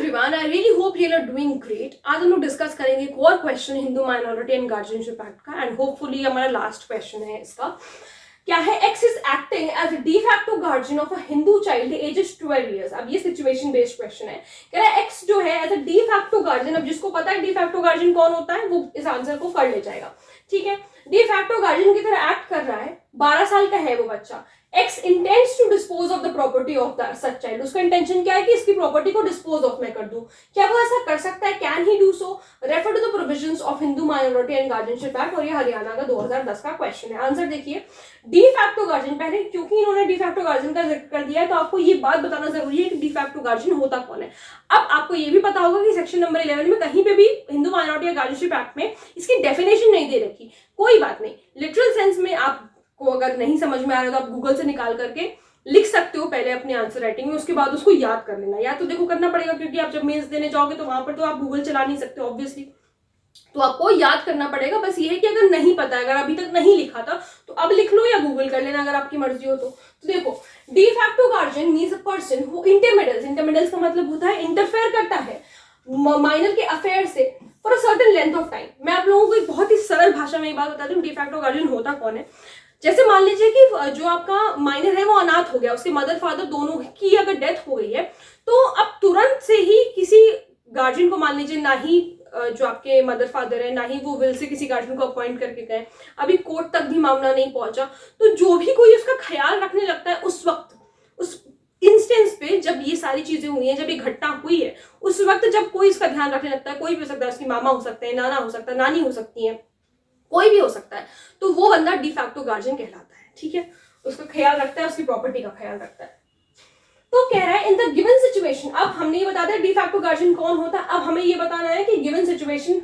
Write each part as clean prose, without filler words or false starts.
Everyone, I really hope you are doing great. आज हम लोग डिस्कस करेंगे एक और question Hindu minority and guardianship act का, एंड होपफुली हमारा लास्ट क्वेश्चन है इसका। क्या है? X is acting as de facto guardian of a Hindu child ages 12 years। अब ये सिचुएशन बेस्ड क्वेश्चन है। कह रहा है एक्स जो है as a de facto guardian, अब जिसको पता है डी फैक्टो गार्जियन कौन होता है वो इस आंसर को कर ले जाएगा। ठीक है, डी फैक्टो गार्जियन की तरह एक्ट कर रहा है, 12 साल का है वो बच्चा। X intends to dispose of the property of the such child। उसका इंटेंशन क्या है कि इसकी प्रॉपर्टी को डिस्पोज ऑफ मैं कर दूं। क्या वो ऐसा कर सकता है? Can he do so? Refer to the provisions of Hindu minority and guardianship act, और ये हरियाणा का 2010 का क्वेश्चन है। आंसर देखिए, डी फैक्टो गार्जियन, पहले क्योंकि इन्होंने डी फैक्टो गार्जियन का जिक्र कर दिया है तो आपको ये बात बताना जरूरी है कि डी फैक्टो गार्जियन होता कौन है। अब आपको ये भी पता होगा कि सेक्शन नंबर 11 में कहीं पे भी हिंदू माइनॉरिटी या गार्जियनशिप एक्ट में इसकी डेफिनेशन नहीं दे रखी। कोई बात नहीं, लिटरल सेंस में आप को अगर नहीं समझ में आ रहा है तो आप गूगल से निकाल करके लिख सकते हो पहले अपने आंसर राइटिंग में, उसके बाद उसको याद कर लेना। या तो देखो करना पड़ेगा क्योंकि आप जब मेंस देने जाओगे तो वहां पर तो आप गूगल चला नहीं सकते ऑब्वियसली, तो आपको याद करना पड़ेगा। बस ये है कि अगर नहीं पता है, अगर अभी तक नहीं लिखा था तो अब लिख लो या गूगल कर लेना अगर आपकी मर्जी हो तो देखो, de facto guardian means a person who intermeddles का मतलब होता है इंटरफेयर करता है माइनर के अफेयर से for a certain length of time. मैं आप लोगों को एक बहुत ही सरल भाषा में एक बात बताती हूँ, डी फैक्टो गार्जियन होता कौन है। जैसे मान लीजिए कि जो आपका माइनर है वो अनाथ हो गया, उसके मदर फादर दोनों की अगर डेथ हो गई है तो अब तुरंत से ही किसी गार्जियन को, मान लीजिए ना ही जो आपके मदर फादर है ना ही वो विल से किसी गार्जियन को अपॉइंट करके गए, अभी कोर्ट तक भी मामला नहीं पहुंचा, तो जो भी कोई उसका ख्याल रखने लगता है उस वक्त, उस इंस्टेंस पे जब ये सारी चीजें हुई हैं, जब ये घटना हुई है, उस वक्त जब कोई इसका ध्यान रखने लगता है, कोई भी हो सकता है, उसकी मामा हो सकते हैं, नाना हो सकता है, नानी हो सकती है, कोई भी हो सकता है, तो वो बंदा डी फैक्टो गार्जियन कहलाता है। ठीक है, उसका ख्याल रखता है, उसकी प्रॉपर्टी का ख्याल रखता है। तो कह रहा है इन द गिवन सिचुएशन, अब हमने ये बता दिया डी फैक्टो गार्जियन कौन होता है, अब हमें ये बताना है कि गिवन सिचुएशन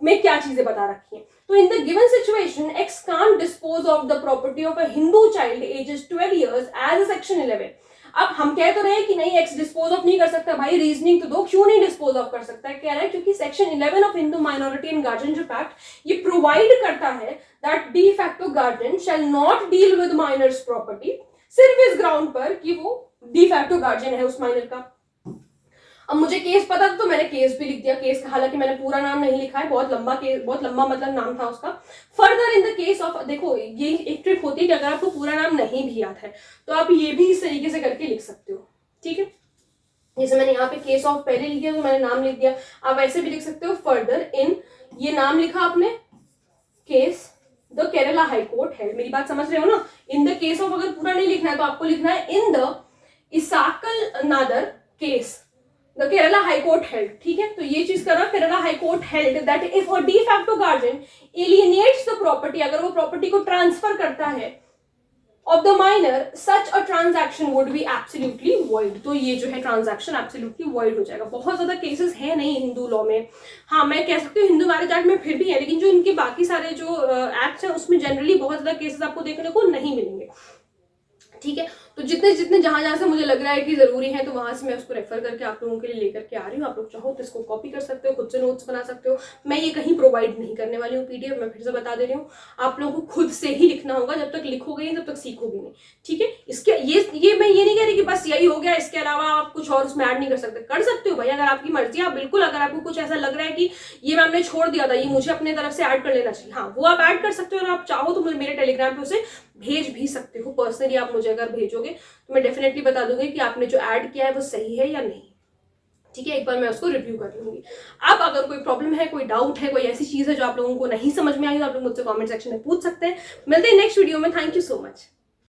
में क्या चीजें बता रखी हैं। तो in the given situation X can't dispose of the property of a Hindu child ages 12 years as a section 11। अब हम कह तो रहे हैं कि नहीं एक्स डिस्पोज ऑफ नहीं कर सकता, भाई रीजनिंग तो दो, क्यों नहीं डिस्पोज ऑफ कर सकता है? कह रहा है क्योंकि section 11 of Hindu minority and guardianship act ये प्रोवाइड करता है that de facto guardian shall not deal with minors property, सिर्फ इस ग्राउंड पर कि वो डी फैक्टो गार्जियन है उस माइनर का। अब मुझे केस पता था तो मैंने केस भी लिख दिया, केस का हालांकि मैंने पूरा नाम नहीं लिखा है, बहुत लंबा केस, बहुत लंबा मतलब नाम था उसका। Further in the case of, देखो ये एक ट्रिक होती है कि अगर आपको पूरा नाम नहीं भी याद है तो आप ये भी इस तरीके से करके लिख सकते हो। ठीक है, जैसे मैंने यहाँ पे केस ऑफ पहले लिख दिया तो मैंने नाम लिख दिया, आप ऐसे भी लिख सकते हो। फर्दर इन, ये नाम लिखा आपने, case the Kerala high court है, मेरी बात समझ रहे हो ना। इन द केस ऑफ अगर पूरा नहीं लिखना है तो आपको लिखना है in the Isakal Nadar case the Kerala high court held. ठीक है, तो ये चीज करना, Kerala high court held that if a de facto guardian alienates the property, अगर वो प्रॉपर्टी को ट्रांसफर करता है of the minor, such a transaction would be absolutely void. तो ये जो है ट्रांजैक्शन एब्सोल्युटली वॉइड हो जाएगा। बहुत ज्यादा केसेस है नहीं हिंदू लॉ में, हाँ मैं कह सकती हूँ हिंदू मैरिज एक्ट में फिर भी है, लेकिन जो इनके बाकी सारे जो एक्ट्स हैं उसमें जनरली बहुत ज्यादा केसेस आपको देखने को नहीं मिलेंगे। ठीक है, तो जितने जितने जहां से मुझे लग रहा है कि जरूरी है तो वहां से मैं उसको रेफर करके आप लोगों के लिए लेकर के आ रही हूँ। आप लोग चाहो तो इसको कॉपी कर सकते हो, खुद से नोट्स बना सकते हो। मैं ये कहीं प्रोवाइड नहीं करने वाली हूँ पीडीएफ, मैं फिर से बता दे रही हूँ, आप लोगों को खुद से ही लिखना होगा। जब तक लिखोगे नहीं तब तक सीखोगे नहीं। ठीक है, इसके ये मैं ये नहीं कह रही कि बस यही हो गया, इसके अलावा आप कुछ और उसमें ऐड नहीं कर सकते। कर सकते हो भाई, अगर आपकी मर्जी, आप बिल्कुल, अगर आपको कुछ ऐसा लग रहा है कि ये मैम ने छोड़ दिया था, ये मुझे अपने तरफ से ऐड कर लेना चाहिए, हाँ वो आप ऐड कर सकते हो। और आप चाहो तो मेरे टेलीग्राम पे उसे भेज भी सकते हो। पर्सनली आप मुझे अगर भेजोगे तो मैं डेफिनेटली बता दूंगी कि आपने जो ऐड किया है वो सही है या नहीं। ठीक है, एक बार मैं उसको रिव्यू कर लूंगी। अब अगर कोई प्रॉब्लम है, कोई डाउट है, कोई ऐसी चीज है जो आप लोगों को नहीं समझ में आई तो आप लोग मुझसे कमेंट सेक्शन में पूछ सकते हैं। मिलते हैं नेक्स्ट वीडियो में। Thank you so much.